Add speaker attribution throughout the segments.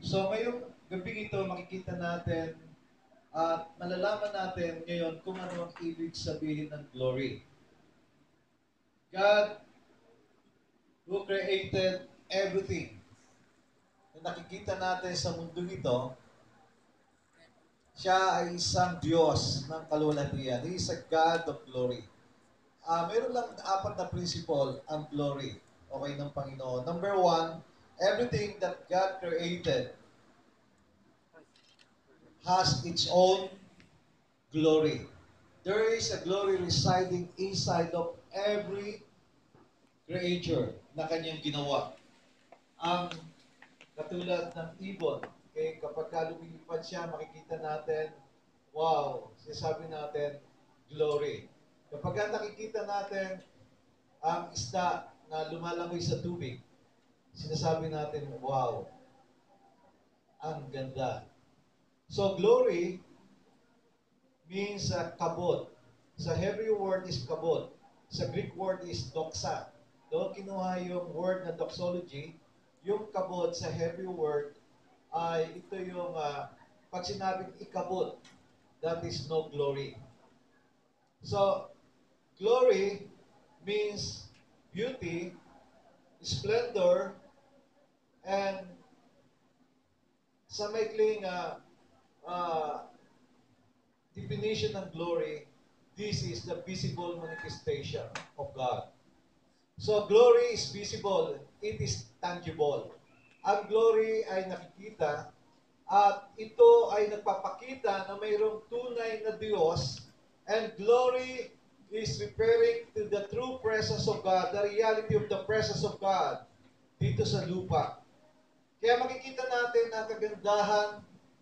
Speaker 1: So ngayong gabing ito, makikita natin at malalaman natin ngayon kung ano ang ibig sabihin ng glory. God who created everything na nakikita natin sa mundong ito, siya ay isang Diyos ng kalwalhatian. He is a God of glory. Meron lang apat na principle ang glory, okay, ng Panginoon. Number one, everything that God created has its own glory. There is a glory residing inside of every creature na kanyang ginawa. Ang katulad ng ibon, okay, kapag lumilipad siya, makikita natin, wow, sinasabi natin, glory. Kapag nakikita natin ang isda na lumalangoy sa tubig, sinasabi natin, wow, ang ganda. So, glory means kabod. Sa Hebrew word is kabod. Sa Greek word is doxa. Doon kinuha yung word na doxology. Yung kabod sa Hebrew word ay ito yung pag sinabing ikabod, that is no glory. So, glory means beauty, splendor, and sa maikling definition ng glory, this is the visible manifestation of God. So, glory is visible. It is tangible. Ang glory ay nakikita at ito ay nagpapakita na mayroong tunay na Diyos, and glory is referring to the true presence of God, the reality of the presence of God dito sa lupa. Kaya makikita natin ang kagandahan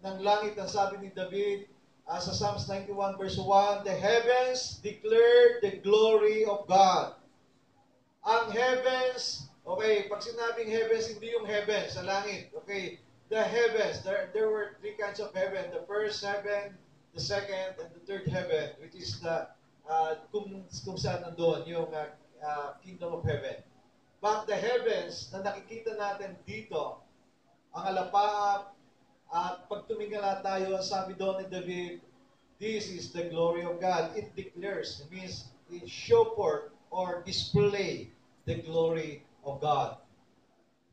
Speaker 1: ng langit. Ang sabi ni David sa Psalms 91 verse 1, the heavens declared the glory of God. Ang heavens, okay, pag sinabing heavens, hindi yung heavens sa langit. Okay, the heavens, there were three kinds of heaven. The first heaven, the second, and the third heaven, which is the kung saan nandoon yung kingdom of heaven. But the heavens na nakikita natin dito, ang alapaap, at pag tumingala tayo, sabi doon ni David, this is the glory of God. It declares, it means it show forth or display the glory of God.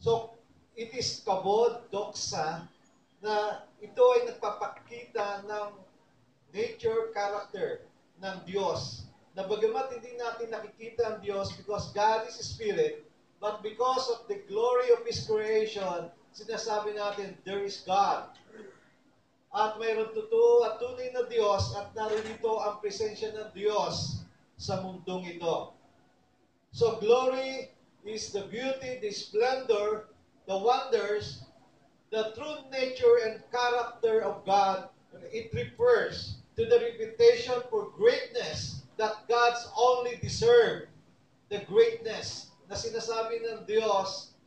Speaker 1: So, it is kabod, doxa, na ito ay nagpapakita ng nature, character ng Diyos. Na bagamat hindi natin nakikita ang Diyos because God is Spirit, but because of the glory of His creation, sinasabi natin, there is God. At mayroon totoo at tunay na Diyos at narito ang presensya ng Diyos sa mundong ito. So glory is the beauty, the splendor, the wonders, the true nature and character of God. It refers to the reputation for greatness that God's only deserve. The greatness na sinasabi ng Diyos,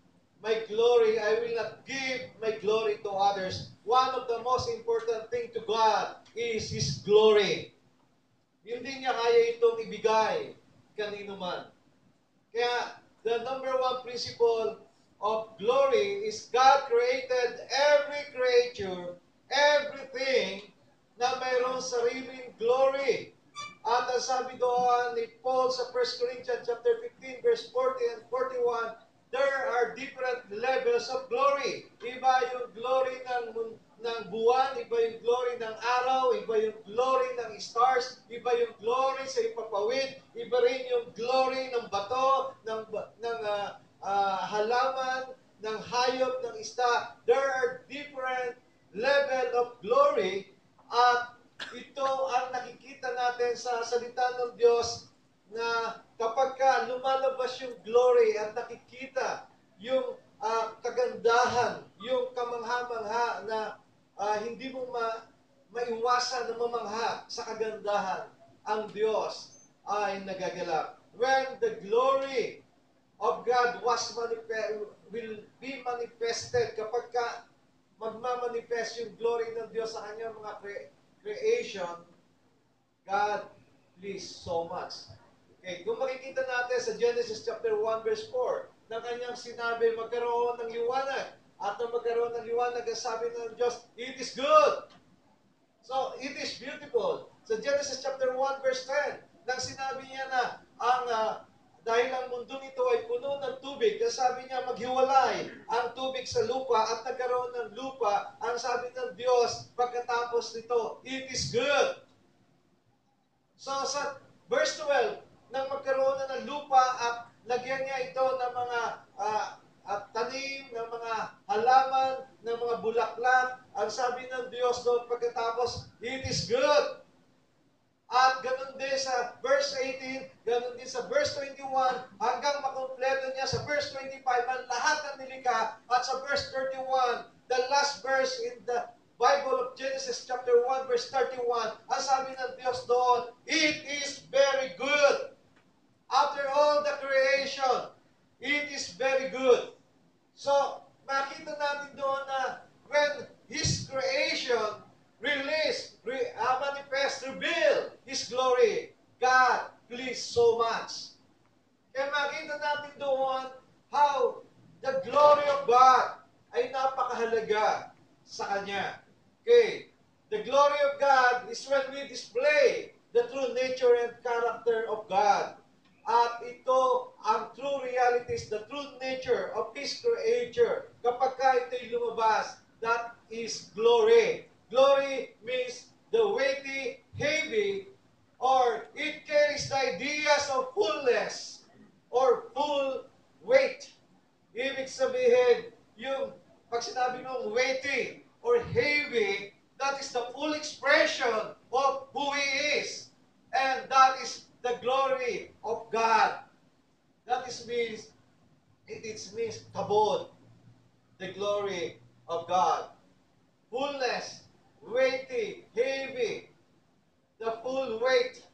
Speaker 1: my glory, I will not give my glory to others. One of the most important thing to God is His glory. Hindi niya kaya itong ibigay kanino man. Kaya, the number one principle of glory is God created every creature, everything na mayroong sariling glory. At ang sabi doon ni Paul sa 1 Corinthians chapter 15, verse 40 and 41, there are different levels of glory. Iba yung glory ng buwan, iba yung glory ng araw, iba yung glory ng stars, iba yung glory sa ipapawid, iba rin yung glory ng bato, ng halaman, ng hayop, ng isda. There are different level of glory at ito ang nakikita natin sa salita ng Diyos na kapag lumalabas yung glory at nakikita yung kagandahan, yung kamangha-mangha na hindi mo maiwasan na mamangha sa kagandahan, ang Diyos ay nagagalak. When the glory of God will be manifested, kapag magmamanifest yung glory ng Diyos sa kanyang mga creation, God please so much. Okay, kung makikita natin sa Genesis chapter 1 verse 4, na kanyang sinabi, magkaroon ng liwanag at nang magkaroon ng liwanag, ang sabi ng Diyos, it is good. So, it is beautiful. Sa Genesis chapter 1 verse 10, nang sinabi niya na dahil ang mundong ito ay puno ng tubig, kaya sabi niya maghiwalay ang tubig sa lupa at nagkaroon ng lupa, ang sabi ng Diyos pagkatapos nito, it is good. So sa verse 12, nang magkaroon na ng lupa at lagyan niya ito ng mga tanim, ng mga halaman, ng mga bulaklak, ang sabi ng Diyos doon pagkatapos, it is good. At ganun din sa verse 18, ganun din sa verse 21, hanggang makumpleto niya sa verse 25 ang lahat ng nilikha. At sa verse 31, the last verse in the Bible of Genesis chapter 1 verse 31, ang sabi ng Diyos doon, it is very good. After all the creation, it is very good. So, makita natin doon na when His creation manifest, reveal His glory, God pleased so much. Kaya makita natin doon how the glory of God ay napakahalaga sa Kanya. Okay, the glory of God is when we display the true nature and character of God. At ito ang true realities, the true nature of His creature. Kapag ito'y lumabas, that is glory. Glory means the weighty, heavy, or it carries the ideas of fullness or full weight. Ibig sabihin, yung pag sinabi mong weighty or heavy, that is the full expression of who He is. And that is the glory of God. That is means, it means kabod, the glory of God. Fullness, weighty, heavy, the full weight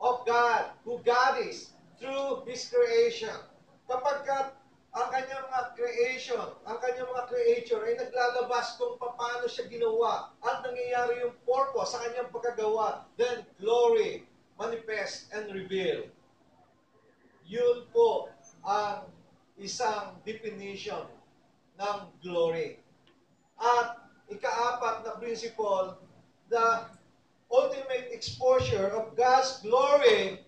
Speaker 1: of God, who God is, through His creation. Kapag ang kanyang mga creation, ang kanyang mga creature ay naglalabas kung paano siya ginawa at nangyayari yung purpose sa kanyang pagkagawa, then glory manifest and reveal. Yun po ang isang definition ng glory. At ikaapat na principle, the ultimate exposure of God's glory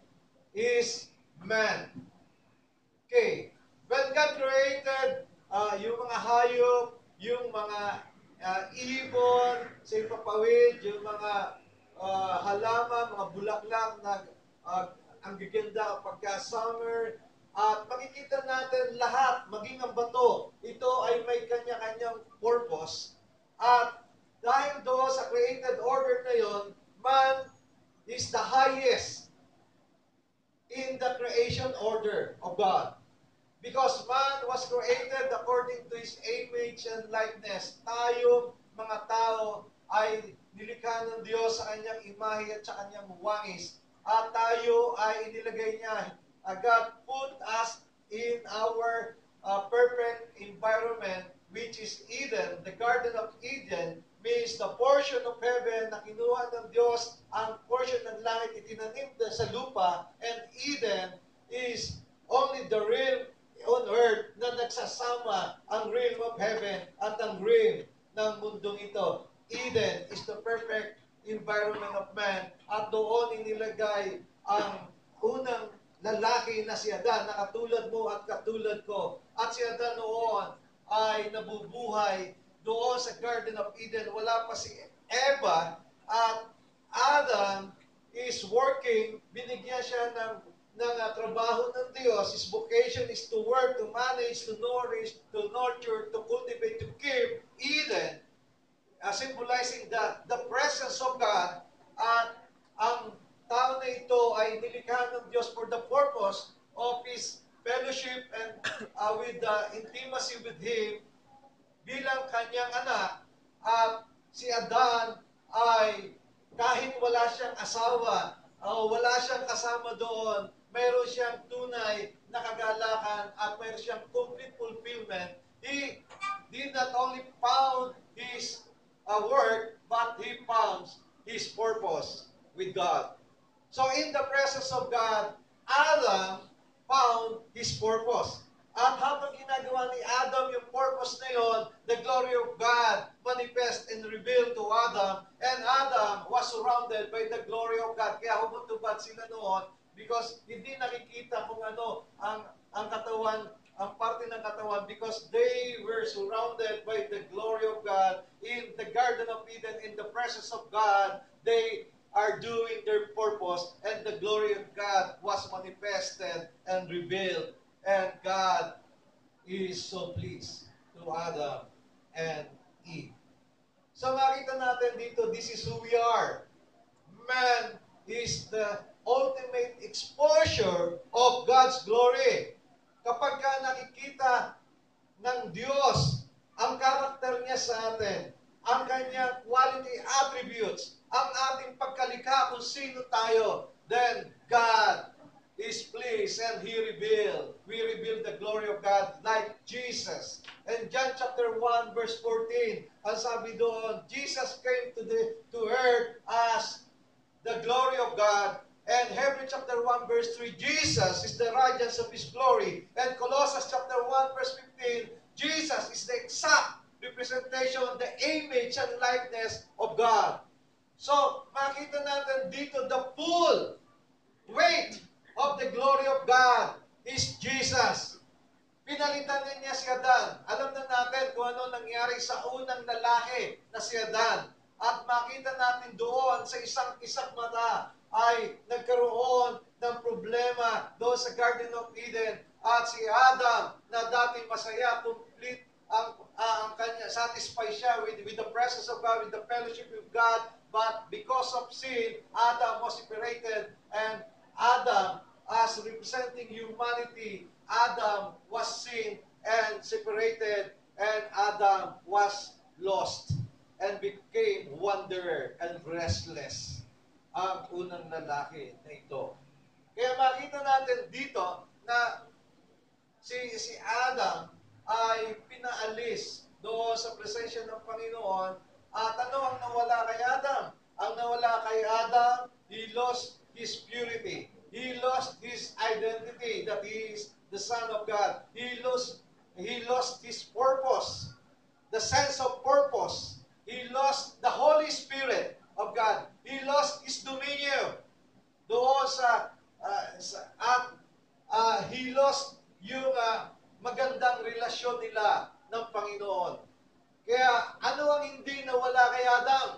Speaker 1: is man. Okay. When God created yung mga hayop, yung mga ibon, sa ipapawid, yung mga halaman, mga bulaklak na ang gaganda pagka summer, at makikita natin lahat, maging ang bato, ito ay may kanya-kanyang purpose. At dahil doon sa created order na yon, man is the highest in the creation order of God. Because man was created according to His image and likeness. Tayo, mga tao, ay nilikha ng Diyos sa kanyang imahe at sa kanyang wangis. At tayo ay inilagay niya. God put us in our perfect environment, which is Eden. The Garden of Eden means the portion of heaven na kinuha ng Diyos, ang portion ng langit itinanim sa lupa, and Eden is only the realm on earth na nagsasama ang realm of heaven at ang realm ng mundong ito. Eden is the perfect environment of man, at doon inilagay ang unang lalaki na si Adan, na katulad mo at katulad ko. At si Adan noon ay nabubuhay doon sa Garden of Eden. Wala pa si Eva, at Adam is working, binigyan siya ng trabaho ng Diyos. His vocation is to work, to manage, to nourish, to nurture, to cultivate, to keep Eden, symbolizing the presence of God. At ang tao na ito ay nilikha ng Diyos for the purpose of His fellowship and with the intimacy with Him bilang kanyang anak. At si Adan ay kahit wala siyang asawa, wala siyang kasama doon, mayroon siyang tunay na kagalakan at mayroon siyang complete fulfillment. He did not only found his work, but he found his purpose with God. So in the presence of God, Adam found his purpose. At habang ginagawa ni Adam yung purpose na yon, the glory of God manifest and revealed to Adam, and Adam was surrounded by the glory of God. Kaya humutubad sila noon because hindi nakikita kung ano ang katawan, ang parte ng katawan, because they were surrounded by the glory of God in the Garden of Eden, in the presence of God. They are doing their purpose, and the glory of God was manifested and revealed. And God is so pleased to Adam and Eve. So makita natin dito, this is who we are. Man is the ultimate exposure of God's glory. Kapag ka nakikita ng Diyos ang karakter niya sa atin, ang kanyang quality attributes, ang ating pagkalikha kung sino tayo, then God is pleased and we reveal the glory of God like Jesus. And John chapter 1 verse 14, ang sabi doon, Jesus came to earth as the glory of God. And Hebrews chapter 1 verse 3, Jesus is the radiance of His glory. And Colossians chapter 1 verse 15, Jesus is the exact representation of the image and likeness of God. So, makita natin dito the full weight of the glory of God is Jesus. Pinalitan niya si Adan. Alam na natin kung ano nangyari sa unang lalaki na si Adan. At makita natin doon sa isang mata ay nagkaroon ng problema doon sa Garden of Eden. At si Adam na dati masaya, complete ang kanya, satisfied siya with the presence of God, with the fellowship of God. But because of sin, Adam was separated, and Adam, as representing humanity, Adam was sin and separated, and Adam was lost and became wanderer and restless. Ang unang lalaki na ito. Kaya makita natin dito na si Adam ay pinaalis doon sa presensya ng Panginoon. At ano ang nawala kay Adam? Ang nawala kay Adam, he lost his purity. He lost his identity that he is the Son of God. He lost his purpose, the sense of purpose. He lost the Holy Spirit of God. He lost his dominion. Doon he lost yung magandang relasyon nila ng Panginoon. Kaya ano ang hindi nawala kay Adam?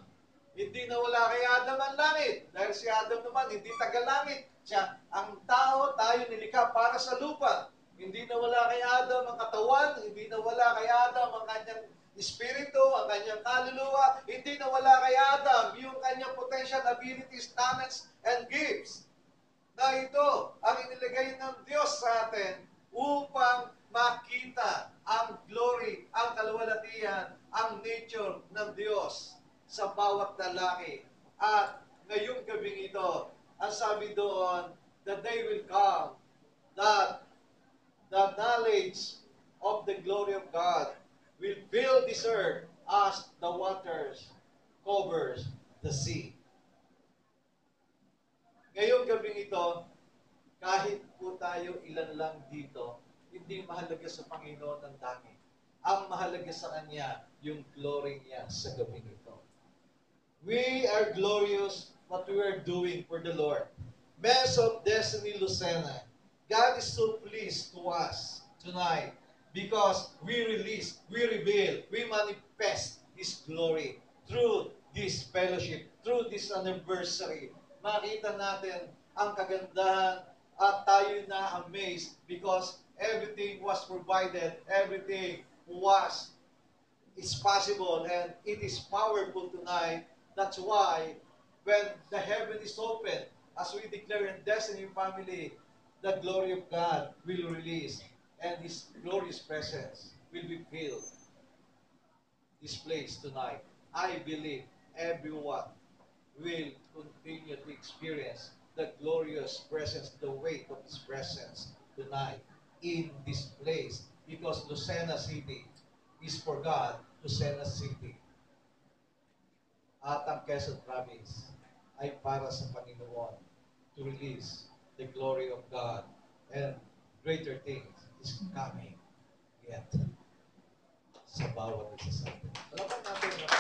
Speaker 1: Hindi nawala kay Adam ang langit. Dahil si Adam naman, hindi taga-langit. Siya, ang tao, tayo nilikha para sa lupa. Hindi nawala kay Adam ang katawan, hindi nawala kay Adam ang kanyang espiritu, ang kanyang kaluluwa, hindi nawala kay Adam yung kanyang potential abilities, talents, and gifts. Na ito ang inilagay ng Diyos sa atin upang makita ang glory, ang kaluwalhatian, ang nature ng Diyos sa bawat lalaki. At ngayong gabing ito, ang sabi doon, the day will come that the knowledge of the glory of God will fill this earth as the waters covers the sea. Ngayong gabing ito, kahit po tayo ilan lang dito, hindi mahalaga sa Panginoon ang dami. Ang mahalaga sa Kanya, yung glory niya sa gabing ito. We are glorious what we are doing for the Lord. Mess of Destiny Lucena, God is so pleased to us tonight because we release, we reveal, we manifest His glory through this fellowship, through this anniversary. Makita natin ang kagandahan at tayo na amazed because everything was provided, everything is possible, and it is powerful tonight. That's why when the heaven is open, as we declare in Destiny Family, the glory of God will release and His glorious presence will be filled this place tonight. I believe everyone will continue to experience the glorious presence, the weight of His presence tonight in this place because Lucena City is for God, Lucena City. At ang Quezon Province ay para sa Panginoon to release the glory of God and greater things is coming yet sa bawat isa sa atin. Salamat natin ang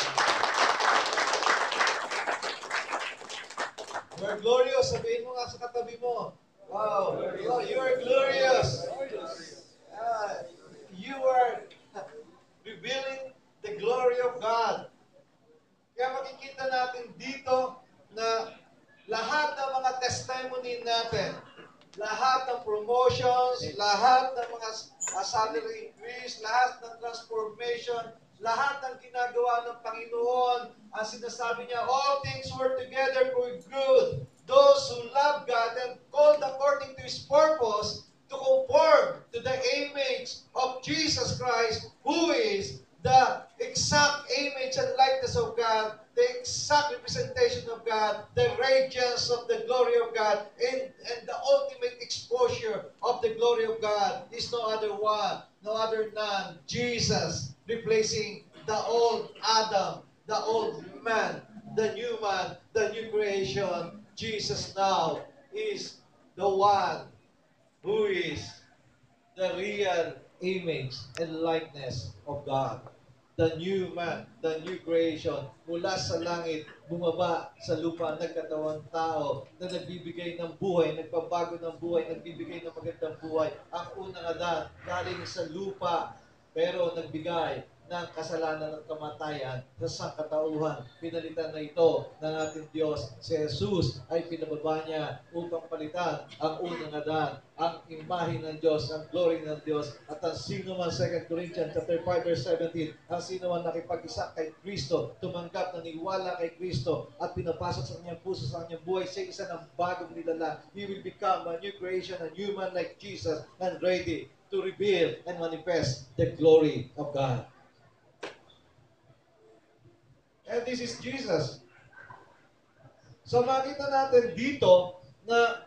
Speaker 1: You are glorious. Sabihin mo nga sa katabi mo. Wow. You are glorious. You are revealing the glory of God. Kaya makikita natin dito na lahat ng mga testimony natin, lahat ng promotions, lahat ng mga salary increase, lahat ng transformation, lahat ng ginagawa ng Panginoon, ang sinasabi niya, all things work together for good. Those who love God and called according to His purpose to conform to the image of Jesus Christ, who is the exact image and likeness of God, the exact representation of God, the radiance of the glory of God, and the ultimate exposure of the glory of God is no other one, no other none, Jesus, replacing the old Adam, the old man, the new creation. Jesus now is the one who is the real image and likeness of God. The new man, the new creation, mula sa langit, bumaba sa lupa, nagkatawang tao, na nagbibigay ng buhay, nagpabago ng buhay, nagbibigay ng magandang buhay. Ang unang Adan, galing sa lupa, pero nagbigay ng kasalanan at kamatayan sa sangkatauhan. Pinalitan na ito ng ating Diyos. Si Jesus ay pinababa niya upang palitan ang unang Adan, ang imahe ng Diyos, ang glory ng Diyos. At ang sino man, 2 Corinthians chapter 5 verse 17, ang sino man nakipag-isa kay Kristo, tumanggap na niwala kay Kristo at pinapasok sa kanyang puso, sa kanyang buhay, sa isa ng bagong nilalang, he will become a new creation, a human like Jesus, and ready to reveal and manifest the glory of God. And this is Jesus. So makita natin dito na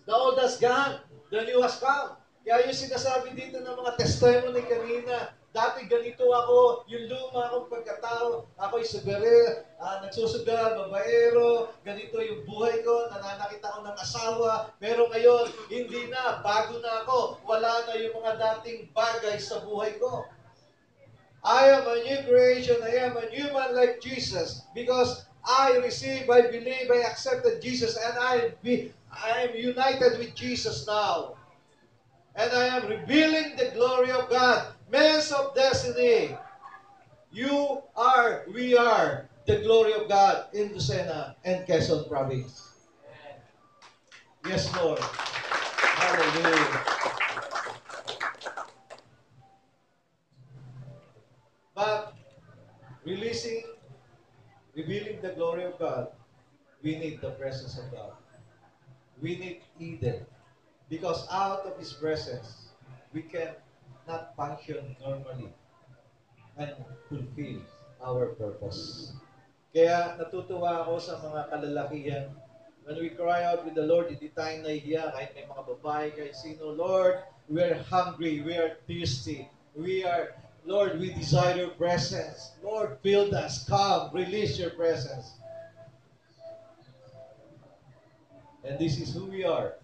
Speaker 1: the old has gone, the new has come. Kaya yung sinasabi dito ng mga testimony kanina, dati ganito ako, yung luma akong pagkatao, ako'y sugaril, nagsusugal, babaero, ganito yung buhay ko, nananakit ako ng asawa, pero ngayon, hindi na, bago na ako, wala na yung mga dating bagay sa buhay ko. I am a new creation. I am a new man like Jesus because I receive, I believe, I accepted Jesus, and I am united with Jesus now. And I am revealing the glory of God. Men of destiny, you are, we are the glory of God in Lucena and Quezon Province. Yes, Lord. Hallelujah. But revealing the glory of God, we need the presence of God. We need Eden. Because out of His presence, we can not function normally and fulfill our purpose. Kaya natutuwa ako sa mga kalalakihan. When we cry out with the Lord, hindi tayo nahihiya kahit may mga babae, kahit sino. Lord, we are hungry, we are thirsty, Lord, we desire your presence. Lord, fill us. Come, release your presence. And this is who we are.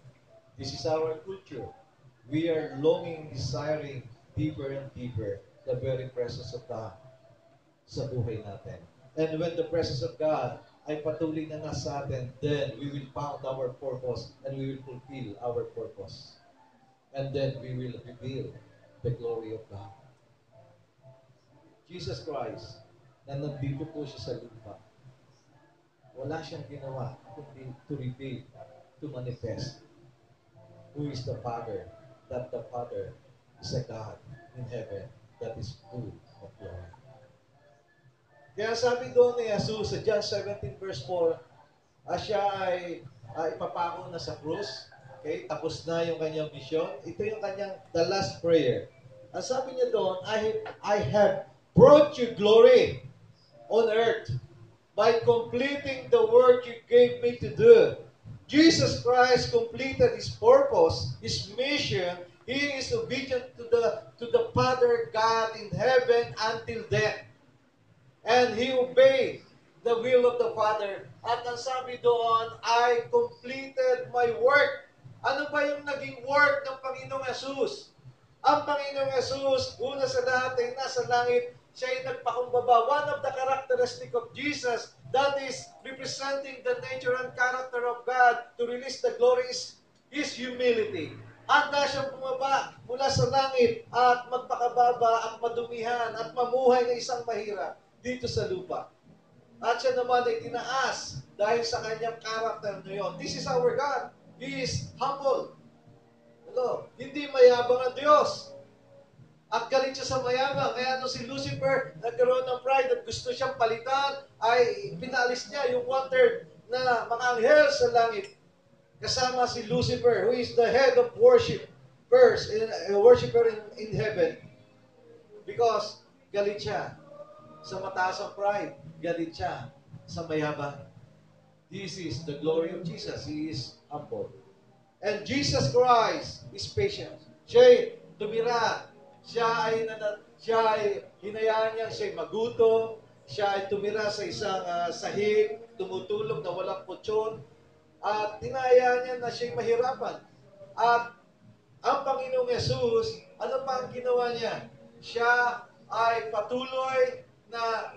Speaker 1: This is our culture. We are longing, desiring deeper and deeper the very presence of God sa buhay natin. And when the presence of God ay patuloy na nasa atin, then we will found our purpose and we will fulfill our purpose. And then we will reveal the glory of God. Jesus Christ, na nandito po siya sa lupa, wala siyang ginawa kundi to reveal, to manifest who is the Father, that the Father is a God in heaven that is full of glory. Kaya sabi doon ni Jesus sa John 17 verse 4, siya ay ipapako na sa krus, okay? Tapos na yung kanyang mission. Ito yung kanyang the last prayer. Ang sabi niya doon, I have brought you glory on earth by completing the work you gave me to do. Jesus Christ completed His purpose, His mission. He is obedient to the Father God in heaven until death. And He obeyed the will of the Father. At ang sabi doon, I completed my work. Ano ba yung naging work ng Panginoong Jesus? Ang Panginoong Jesus, una sa lahat ay nasa langit, siya ay nagpakumbaba. One of the characteristic of Jesus that is representing the nature and character of God to release the glory is His humility. Handa siyang bumaba mula sa langit at magpakababa at madumihan at mamuhay na isang mahirap dito sa lupa. At siya naman ay tinaas dahil sa kanyang character na yun. This is our God. He is humble. Hello? Hindi mayabang ang Diyos. At galit siya sa mayabang. Kaya si Lucifer nagkaroon ng pride at gusto siyang palitan, ay pinalis niya yung 1/3 na mga anghel sa langit. Kasama si Lucifer, who is the head of worship. First, worshiper in heaven. Because galit siya sa mataas ang pride. Galit siya sa mayabang. This is the glory of Jesus. He is humble. And Jesus Christ is patient. Siya'y tumira. Siya ay hinayaan niya siya'y magutom. Siya ay tumira sa isang sahig, tumutulog na walang kutsyon. At hinayaan niya na siya'y mahirapan. At ang Panginoong Jesus, ano pa ang ginawa niya? Siya ay patuloy na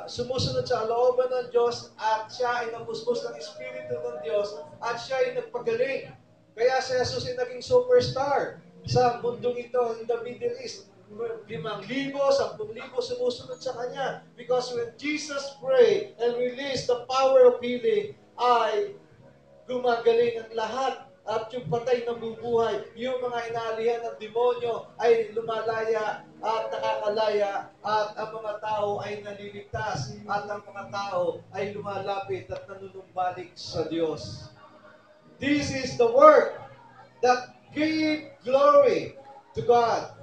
Speaker 1: sumusunod sa looban ng Diyos at siya ay napuspos ng Espiritu ng Diyos at siya ay nagpagaling. Kaya si Jesus ay naging superstar sa mundong ito in the Middle East. 5,000, 10,000 sumusunod sa Kanya. Because when Jesus prayed and released the power of healing, ay gumagaling ang lahat. At yung patay na bubuhay, yung mga inalihan ng demonyo ay lumalaya at nakakalaya at ang mga tao ay naliligtas at ang mga tao ay lumalapit at nanunumbalik sa Diyos. This is the work that gave glory to God.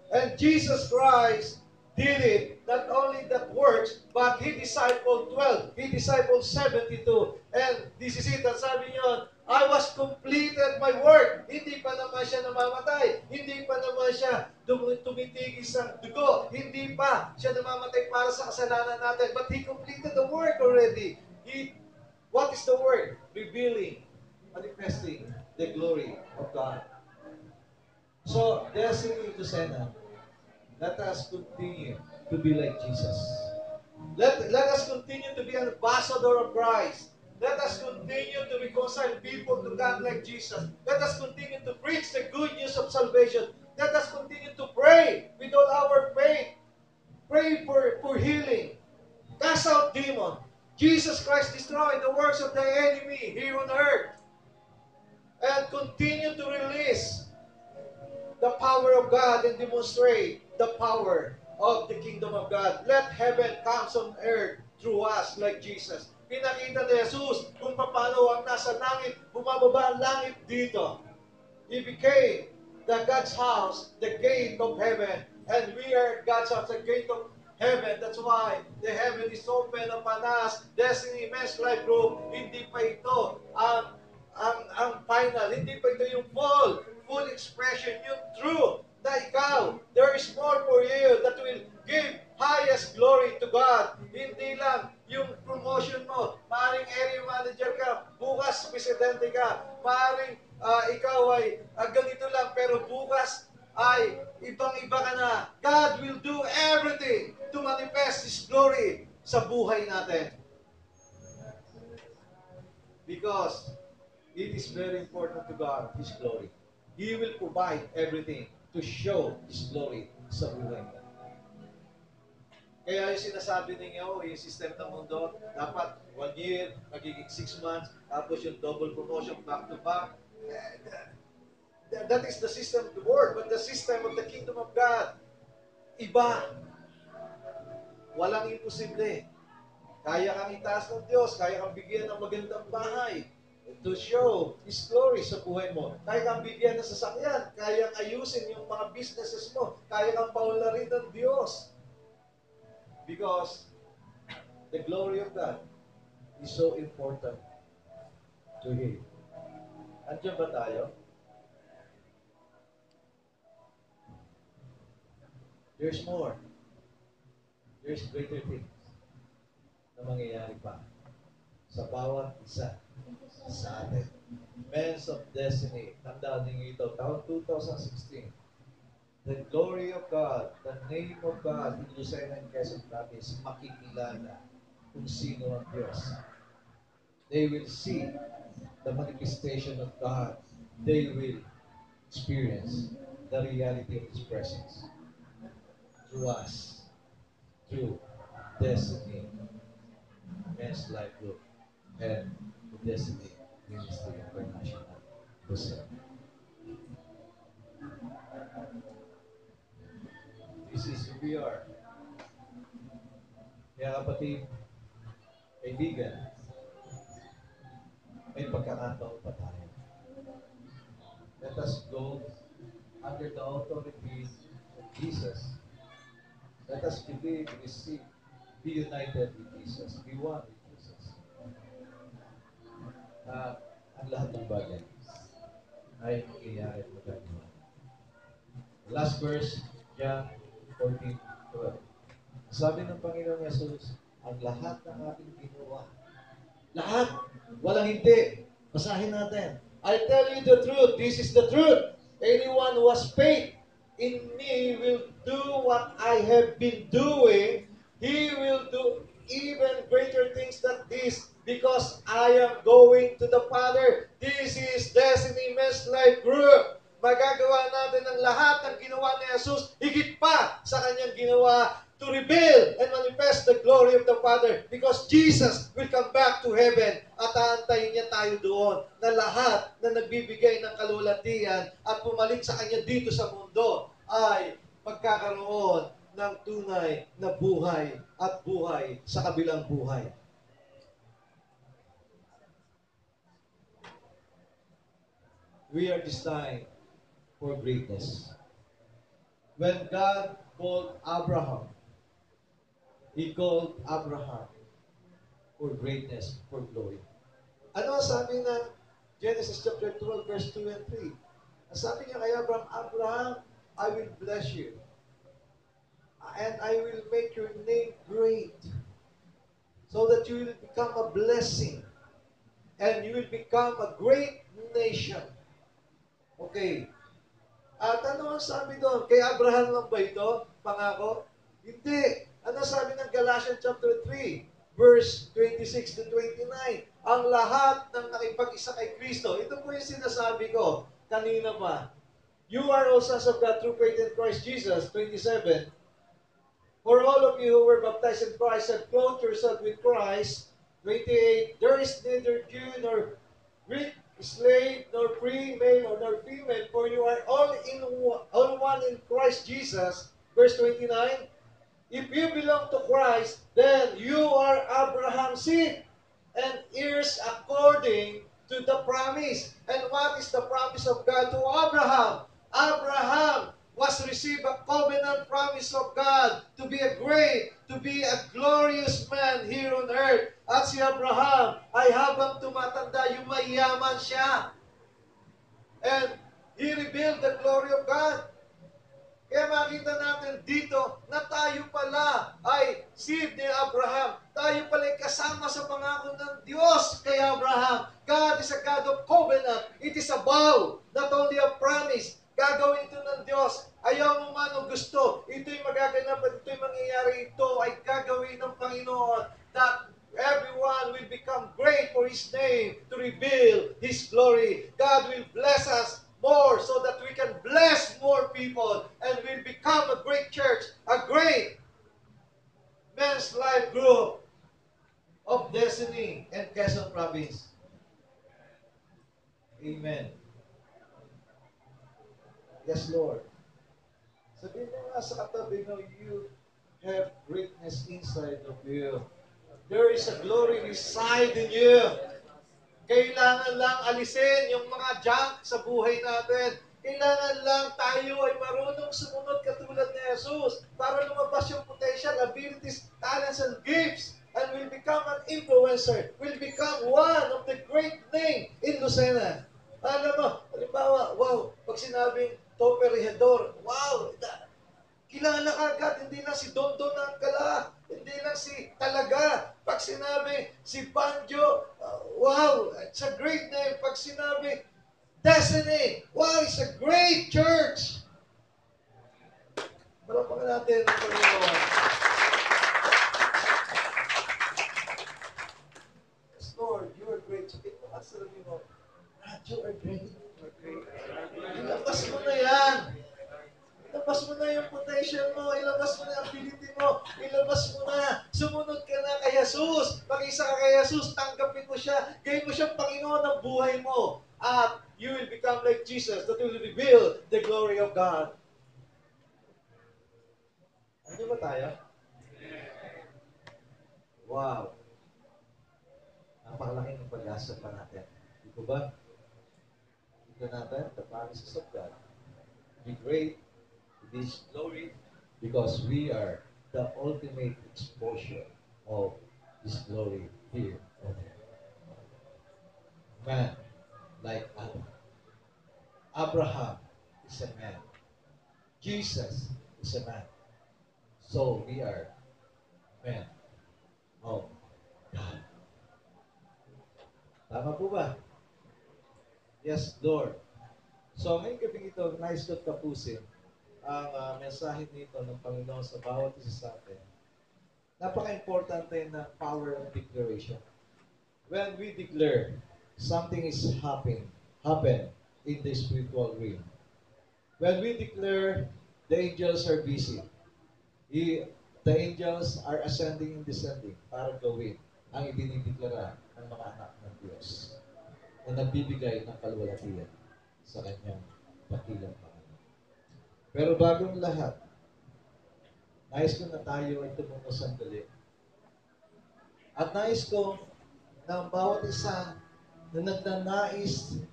Speaker 1: And Jesus Christ did it, not only that works, but He discipled 12. He discipled 72. And this is it. At sabi niyo, I was completed my work. Hindi pa naman siya namamatay. Hindi pa naman siya tumitigis ng dugo. Hindi pa siya namamatay para sa kasalanan natin. But He completed the work already. What is the work? Revealing, manifesting the glory of God. So, Destiny Lucena, let us continue to be like Jesus. Let us continue to be an ambassador of Christ. Let us continue to reconcile people to God like Jesus. Let us continue to preach the good news of salvation. Let us continue to pray with all our faith. Pray for healing. Cast out demons. Jesus Christ destroyed the works of the enemy here on earth. And continue to release the power of God and demonstrate the power of the kingdom of God. Let heaven come on earth through us like Jesus. Pinakita ni Jesus kung paano ang nasa langit, bumababa ang langit dito. He became the God's house, the gate of heaven. And we are God's house, the gate of heaven. That's why the heaven is open upon us. Destiny Men's Life Group, hindi pa ito ang final. Hindi pa ito yung full expression, yung true na ikaw. There is more for you that will give highest glory to God. Hindi lang yung promotion mo. Maaring area manager ka, bukas presidente ka. Maaring ikaw ay ganito lang, pero bukas ay ibang-iba ka na. God will do everything to manifest His glory sa buhay natin. Because it is very important to God, His glory. He will provide everything to show His glory sa buhay natin. Kaya yung sinasabi ninyo, yung system ng mundo, dapat 1 year, magiging 6 months, tapos yung double promotion back to back. That is the system of the world. But the system of the kingdom of God, iba. Walang imposible. Kaya kang itaas ng Diyos, kaya kang bigyan ng magandang bahay to show His glory sa buhay mo. Kaya kang bigyan ng sasakyan, kaya kang ayusin yung mga businesses mo, kaya kang paularin ng Diyos. Because the glory of God is so important to Him. Andiyan ba tayo? There's more. There's greater things na mangyayari pa sa bawat isa sa atin. Men of Destiny. Tandaan ninyo ito. Taon 2016. the glory of God, the name of God in Lucena and Quezon Province, makikilala kung sino ang Diyos. They will see the manifestation of God. They will experience the reality of His presence through us, through Destiny Men's Life Group and the Destiny Ministry International. This is who we are. Kaya kapatid, kaibigan, may pagkakataon pa tayo. Let us go under the authority of Jesus. Let us believe, receive, be united with Jesus. Be one with Jesus. Ang lahat ng bagay ay mangyayari at magagawa. Last verse, John 14:12. Sabi ng Panginoong Yesus, ang lahat ng ating ginawa, lahat, walang hindi. Basahin natin. I tell you the truth, this is the truth. Anyone who has faith in me will do what I have been doing. He will do even greater things than this because I am going to the Father. This is Destiny Men's Life Group. Magagawa natin ang lahat ng ginawa ni Jesus, higit pa sa kanyang ginawa to reveal and manifest the glory of the Father because Jesus will come back to heaven at aantayin niya tayo doon na lahat na nagbibigay ng kalulatian at pumalik sa kanya dito sa mundo ay magkakaroon ng tunay na buhay at buhay sa kabilang buhay. We are destined for greatness. When God called Abraham, He called Abraham for greatness, for glory. Ano ang sabi na Genesis chapter 12, verse 2 and 3? Ang sabi niya kay Abraham, Abraham, I will bless you. And I will make your name great so that you will become a blessing and you will become a great nation. Okay. At ano ang sabi doon? Kay Abraham lang ba ito? Pangako? Hindi. Ano sabi ng Galatians chapter 3, verse 26 to 29? Ang lahat ng nakipag-isa kay Kristo. Ito po yung sinasabi ko kanina pa. You are all sons of God through faith in Christ Jesus, 27. For all of you who were baptized in Christ have clothed yourself with Christ, 28. There is neither Jew nor Greek, slave, nor free, male, nor female, for you are all one in Christ Jesus, verse 29. If you belong to Christ, then you are Abraham's seed and heirs according to the promise. And what is the promise of God to Abraham? Abraham was received a covenant promise of God to be a great, to be a glorious man here on earth. At si Abraham ay habang tumatanda, yumayaman siya. And he revealed the glory of God. Kaya makita natin dito na tayo pala ay seed ni Abraham. Tayo pala ay kasama sa pangako ng Diyos kay Abraham. God is a God of covenant. It is a vow, not only a promise. Gagawin ito ng Diyos. Ayaw mo man o gusto, ito'y magaganap at ito'y mangyayari. Ito ay gagawin ng Panginoon that everyone will become great for His name to reveal His glory. God will bless us more so that we can bless more people and we'll become a great church, a great men's life group of Destiny and Quezon Province. Amen. Yes, Lord. Sabihin mo nga sa katabi mo, you have greatness inside of you. There is a glory reside in you. Kailangan lang alisin yung mga junk sa buhay natin. Kailangan lang tayo ay marunong sumunod katulad ni Jesus para lumabas yung potential, abilities, talents, and gifts. And will become an influencer. Will become one of the great name in Lucena. Alam mo, halimbawa, wow, pag sinabing Tope Regidor, wow, kilala ka agad, hindi lang si Don ang kala, hindi lang si Talaga. Pag sinabi si Banjo, wow, it's a great name. Pag sinabi Destiny, wow, it's a great church. You are great. Ilabas mo na yan. Ilabas mo na yung potential mo. Ilabas mo na yung ability mo. Ilabas mo na. Sumunod ka na kay Jesus. Pag-isa ka kay Jesus, tanggapin mo siya. Gawin mo siyang Panginoon ng buhay mo. At you will become like Jesus that will reveal the glory of God. Ano ba tayo? Wow. Napakalaki ng pag-asa pa natin. Di ba? Ito natin, the promises of God. Be great, this glory, because we are the ultimate exposure of His glory here on earth. Man like Adam. Abraham is a man. Jesus is a man. So we are men of God. Tama po ba? Yes, Lord. So ngayong gabi ito, nais ko tapusin ang mensahe nito ng Panginoon sa bawat isa sa atin. Napaka-importante ng power of declaration. When we declare, something is happen in the spiritual realm. When we declare, the angels are busy. The angels are ascending and descending para gawin ang ibinideklara ng mga anak ng Diyos na nagbibigay ng kalwalatian sa kanyang dakilang Panginoon. Pero bagong lahat, nais ko na tayo ay tumungo sandali. At nais ko na bawat isa na nagnanais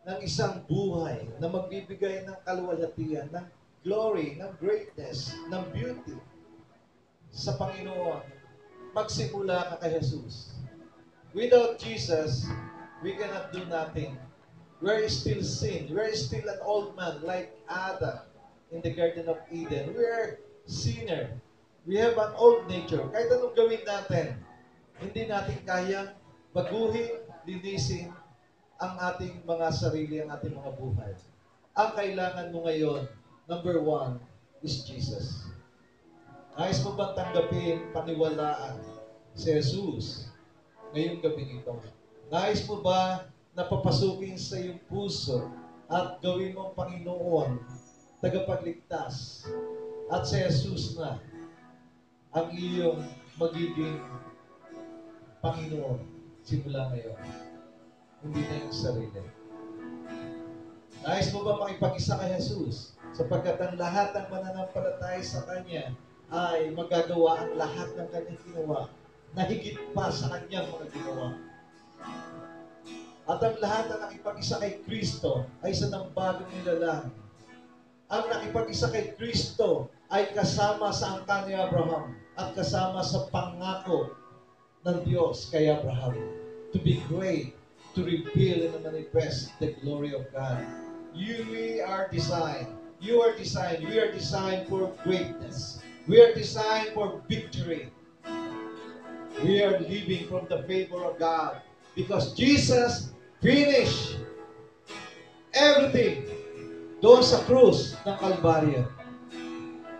Speaker 1: ng isang buhay na magbibigay ng kalwalatian, ng glory, ng greatness, ng beauty sa Panginoon, magsimula ka kay Jesus. Without Jesus, we cannot do nothing. We're still sin. We're still an old man like Adam in the Garden of Eden. We're sinner. We have an old nature. Kahit anong gawin natin, hindi natin kayang baguhin, linisin ang ating mga sarili, ang ating mga buhay. Ang kailangan mo ngayon, number one, is Jesus. Nais mo bang tanggapin, paniwalaan si Jesus ngayong gabi nito? Nais mo ba na papasukin sa iyong puso at gawin mong Panginoon, tagapagligtas, at si Jesus na ang iyong magiging Panginoon simula ngayon? Hindi na yung sarili. Nais mo ba makipag-isa kay Jesus? Sapagkat ang lahat ng mananampalataya sa Kanya ay magagawa ang lahat ng Kanyang ginawa na higit pa sa Kanyang mga ginawa. At ang lahat na nakipag-isa kay Kristo ay isa ng bagong nilalang. Ang nakipag-isa kay Kristo ay kasama sa angkan ni Abraham at kasama sa pangako ng Diyos kay Abraham to be great, to reveal and manifest the glory of God. We are designed for greatness. We are designed for victory. We are living from the favor of God because Jesus finished everything doon sa krus ng Kalbaryo.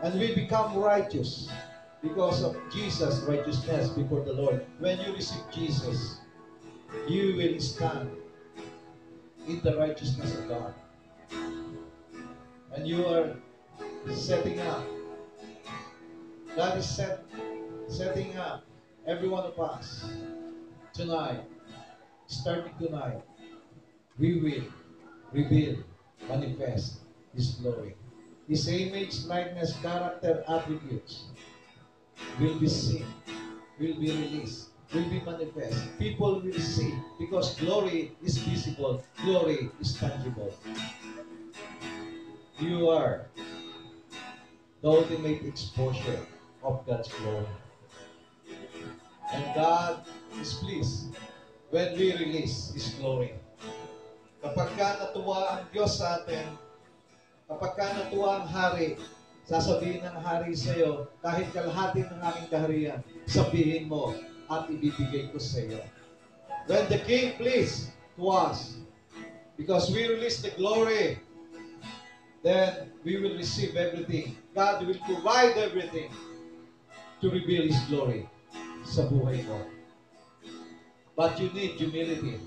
Speaker 1: And we become righteous because of Jesus' righteousness before the Lord. When you receive Jesus, you will stand in the righteousness of God. And you are setting up. God is setting up every one of us tonight, starting tonight. We will reveal, manifest His glory. His image, likeness, character, attributes will be seen, will be released, will be manifest. People will see because glory is visible, glory is tangible. You are the ultimate exposure of God's glory. And God is pleased when we release His glory. Kapag ka natuwa ang Diyos sa atin, kapag ka natuwa ang hari, sasabihin ng hari sa iyo, kahit kalahati ng aking kaharian, sabihin mo at ibibigay ko sa iyo. When the King pleased to us, because we release the glory, then we will receive everything. God will provide everything to reveal His glory sa buhay mo. But you need humility.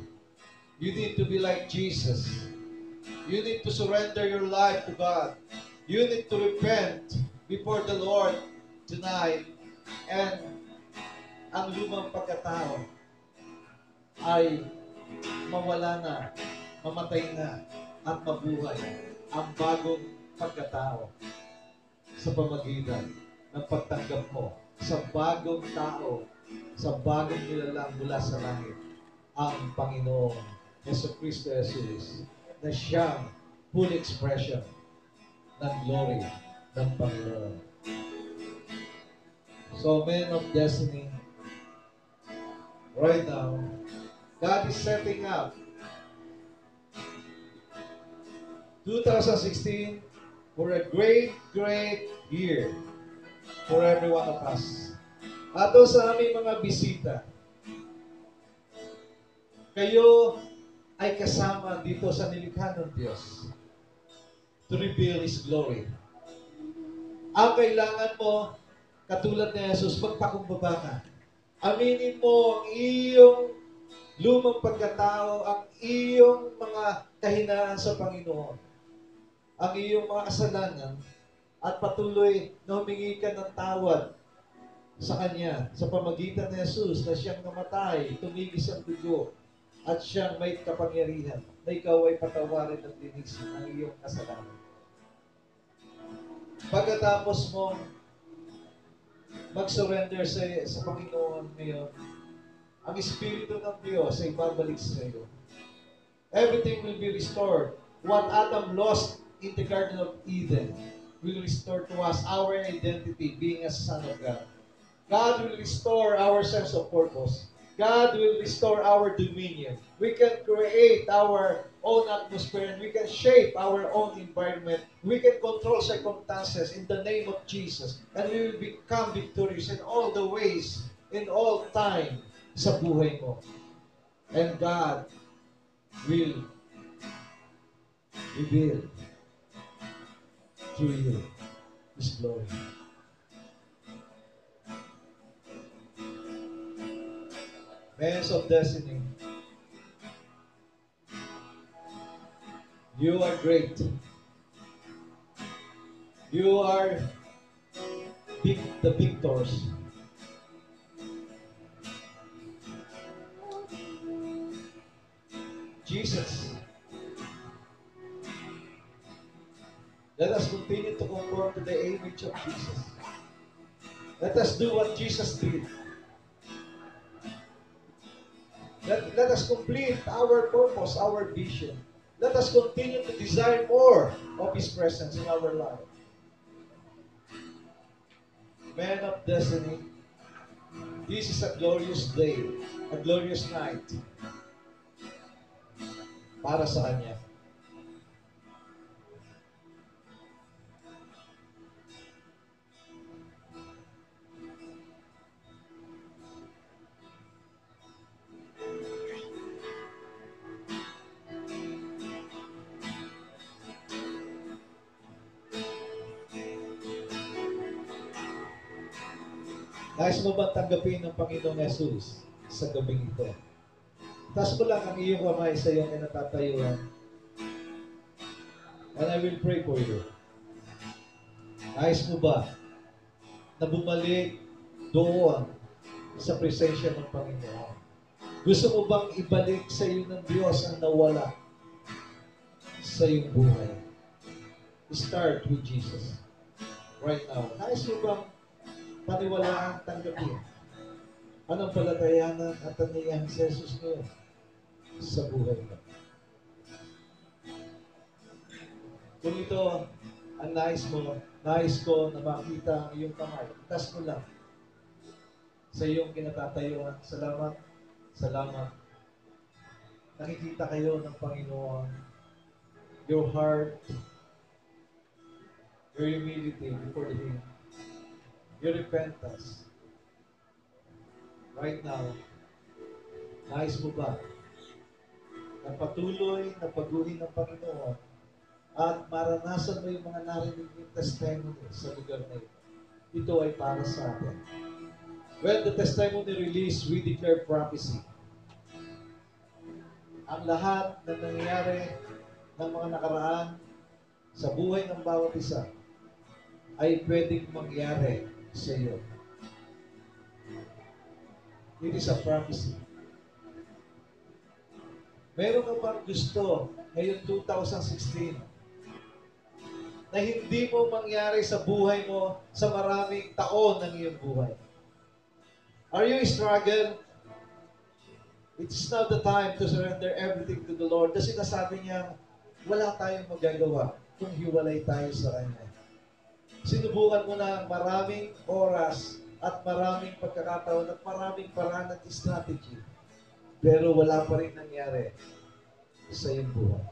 Speaker 1: You need to be like Jesus. You need to surrender your life to God. You need to repent before the Lord tonight. And ang lumang pagkatao ay mawala na, mamatay na, at mabuhay ang bagong pagkatao sa pamagitan ng pagtanggap mo sa bagong tao, sa bagong nilalang mula sa langit, ang Panginoong Jesucristo Jesus, na siyang full expression ng glory ng Panginoon. So, men of destiny, right now, God is setting up 2016 for a great, great year for every one of us. Ato sa aming mga bisita, kayo ay kasama dito sa nilikha ng Diyos to reveal His glory. Ang kailangan mo, katulad ni Jesus, magpakumbaba ka. Aminin mo ang iyong lumang pagkatao, ang iyong mga kahinaan sa Panginoon, ang iyong mga kasalanan, at patuloy na humingi ka ng tawad sa Kanya sa pamagitan ni Jesus na siyang namatay, tumigis ang dugo, at siyang may kapangyarihan na ikaw ay patawarin at linisin ang iyong kasalanan. Pagkatapos mo mag-surrender sa Panginoon ngayon, ang Espiritu ng Diyos ay babalik sa iyo. Everything will be restored. What Adam lost in the Garden of Eden will restore to us our identity being a son of God. God will restore our sense of purpose. God will restore our dominion. We can create our own atmosphere and we can shape our own environment. We can control circumstances in the name of Jesus. And we will become victorious in all the ways, in all time sa buhay mo. And God will reveal through you His glory. Men of destiny, you are great. You are the victors. Jesus. Let us continue to conform to the image of Jesus. Let us do what Jesus did. Let us complete our purpose, our vision. Let us continue to desire more of His presence in our life. Men of destiny, this is a glorious day, a glorious night para sa Kanya. Nais mo ba tanggapin ng Panginoong Jesus sa gabing ito? Taas mo lang ang iyong kamay sa iyong natatayuan. And I will pray for you. Nais mo ba na bumalik doon sa presensya ng Panginoon? Gusto mo bang ibalik sa iyo ng Diyos ang nawala sa iyong buhay? Start with Jesus. Right now. Nais mo bang paniwalaan, tanggapin anong palatayanan at taniyan si Jesus ngayon sa buhay mo? Kung ito ang nais mo, nais ko na makita ang iyong kamay, itas mo lang sa iyong kinatatayuan. Salamat, salamat. Nakikita kayo ng Panginoon. Your heart, your humility before Him, your repentance. Right now, nais mo ba na patuloy na paguhin ng Panginoon at maranasan mo yung mga narinig yung testimony sa lugar na ito? Ito ay para sa atin. When the testimony release, we declare prophecy. ang lahat na nangyayari ng mga nakaraan sa buhay ng bawat isa ay pwedeng mangyari sa iyo. It is a prophecy. Meron ka bang gusto ngayon 2016 na hindi mo mangyari sa buhay mo sa maraming taon ng iyong buhay? Are you struggle? It's not the time to surrender everything to the Lord. Kasi sinasabi niya, wala tayong magagawa kung hiwalay tayo sa Kanya. Sinubukan mo na maraming oras at maraming pagkakataon at maraming paraan at strategy. Pero wala pa rin nangyari sa iyong buhay.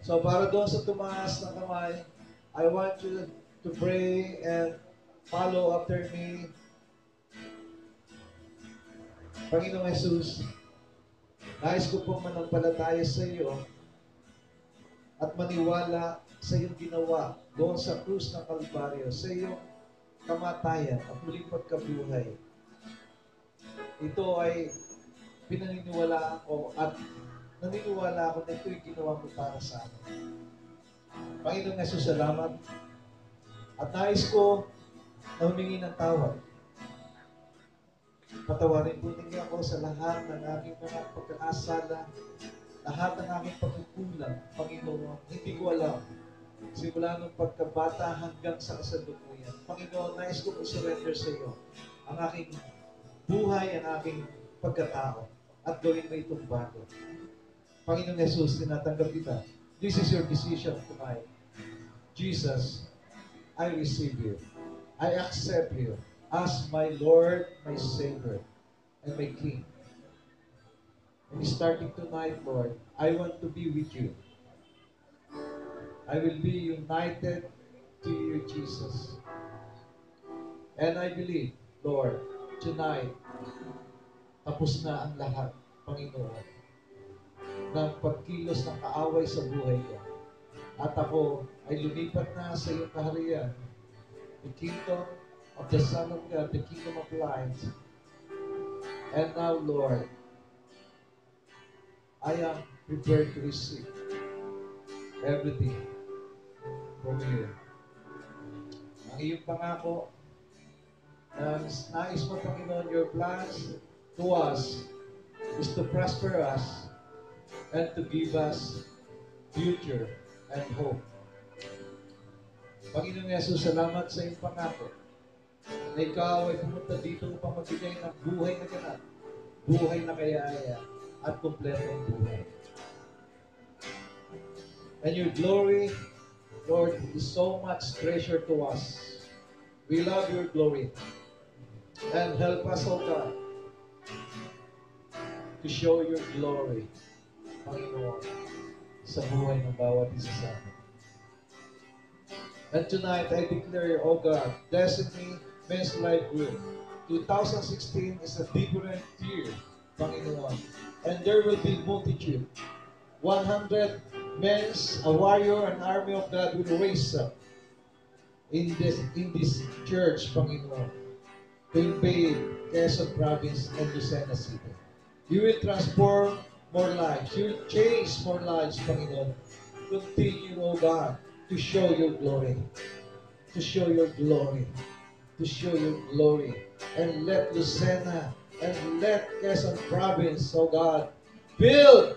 Speaker 1: So para doon sa tumaas ng kamay, I want you to pray and follow after me. Panginoong Jesus, nais ko pong manampalataya sa iyo at maniwala sa iyong ginawa doon sa krus ng Kalbaryo, sa iyong kamatayan at muling pagkabuhay. Ito ay pinaniniwalaan ko at naniniwala ako na ito'y ginawa mo para sa amin. Panginoong Jesus, salamat. At nais ko na humingi ng tawad. Patawarin po ninyo ako sa lahat ng aking mga pagkakasala, lahat ng aking pagkukulang, Panginoon. Hindi ko alam. Simula nung pagkabata hanggang sa kasalukuyan. Panginoon, nais ko i-surrender sa iyo ang aking buhay, ang aking pagkatao, at gawin mo itong bago. Panginoon Jesus, tinatanggap kita. This is your decision tonight. Jesus, I receive you. I accept you as my Lord, my Savior, and my King. And starting tonight, Lord, I want to be with you. I will be united to you, Jesus. And I believe, Lord, tonight, tapos na ang lahat, Panginoon, ng pagkilos ng kaaway sa buhay ko. At ako ay lumipat na sa iyong kaharian, the kingdom of the Son of God, the kingdom of light. And now, Lord, I am prepared to receive everything from you. Ang iyong pangako, nais mo, Panginoon, your plans to us is to prosper us and to give us future and hope. Panginoon Jesus, salamat sa iyong pangako na ikaw ay pumunta dito upang magbigay ng buhay na ganap, buhay na kayaya, at kumpletong buhay. And your glory, Lord, is so much treasure to us. We love your glory. And help us, O God, to show your glory, Panginoon, sa buhay ng bawat isa sa amin. And tonight, I declare, O God, Destiny Men's Life Group, 2016 is a different year, Panginoon. And there will be multitude. 100 men's, a warrior, an army of God will raise up in this church, Panginoon, to invade Quezon Province and Lucena City. You will transform more lives. You will change more lives, Panginoon. Continue, O God, to show your glory. To show your glory. To show your glory. And let Lucena and let Quezon Province, O God, filled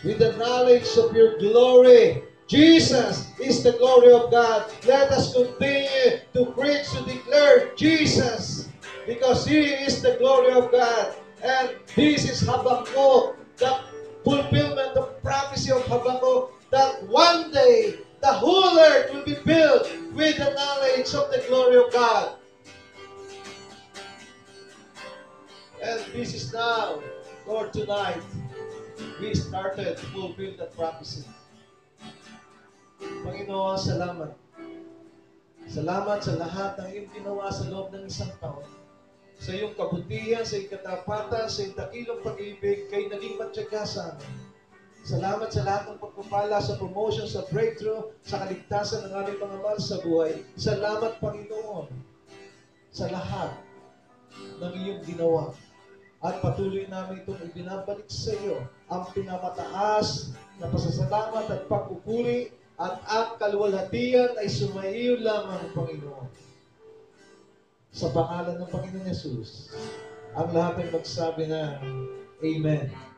Speaker 1: with the knowledge of your glory. Jesus is the glory of God. Let us continue to preach, to declare Jesus, because He is the glory of God. And this is Habakkuk, the fulfillment of prophecy of Habakkuk, that one day the whole earth will be filled with the knowledge of the glory of God. And this is now, Lord, tonight, we started to fulfill that prophecy. Panginoon, salamat. Salamat sa lahat ng iyong ginawa sa loob ng isang taon. Sa iyong kabutihan, sa iyong katapatan, sa iyong dakilong pag-ibig, kay naging matyaga sa amin. Salamat sa lahat ng pagpapala, sa promotion, sa breakthrough, sa kaligtasan ng aming mga mahal sa buhay. Salamat, Panginoon, sa lahat ng iyong ginawa. At patuloy namin itong ibinabalik sa iyo ang pinamataas na pasasalamat at pagpupuri at ang kaluwalhatian ay sumaiyo lamang, Panginoon. Sa pangalan ng Panginoon Yesus, ang lahat ay magsabi ng Amen.